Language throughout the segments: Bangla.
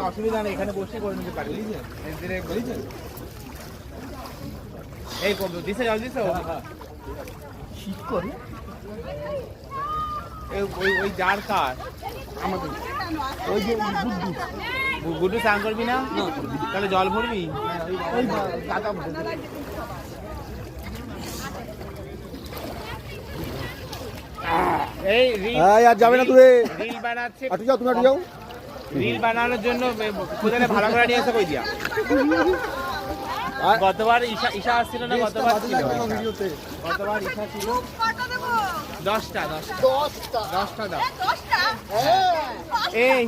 অসুবিধা নেই, এখানে বসে করে নিতে পারি, বুঝলেন? এই দিছে জল দিছে শীত করে ওই যার কার আমাদের ওই যে গুড্ডু স্নান করবি না, তাহলে জল ভরবি ওই দাদা এই আর যাবে না তুই রিল বানাচ্ছে, একটু যাও, তুমি একটু যাও। রিল বানানোর জন্য কোথায় ভালো করে নিয়ে এসে কই দিয়া। গতবার ঈশা আসছিল না, গতবার ছিল, গতবার ঈশা ছিল। 10টা দাও। এই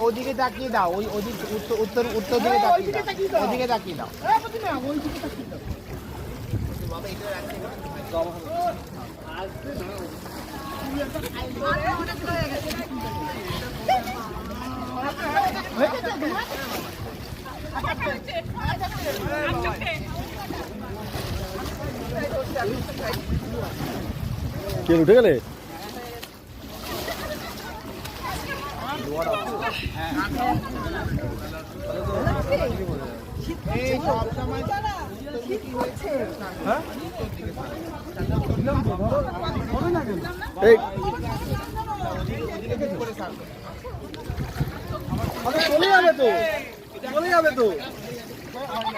ওদিকে তাকিয়ে দাও, ওই উত্তর দিকে তাকিয়ে দাও, ওদিকে তাকিয়ে দাও। কে উঠে গেলে?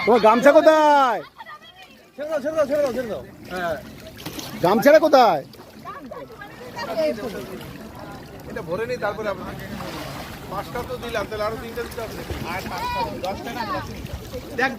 তোমার গামছা কোথায়? ছেড়ে দাও। গামছাটা কোথায়? এটা ভরে নেই, তারপরে 5টা তো দিলাম, তাহলে আরো 3টা দিতে হবে। আর 10টা না, দেখ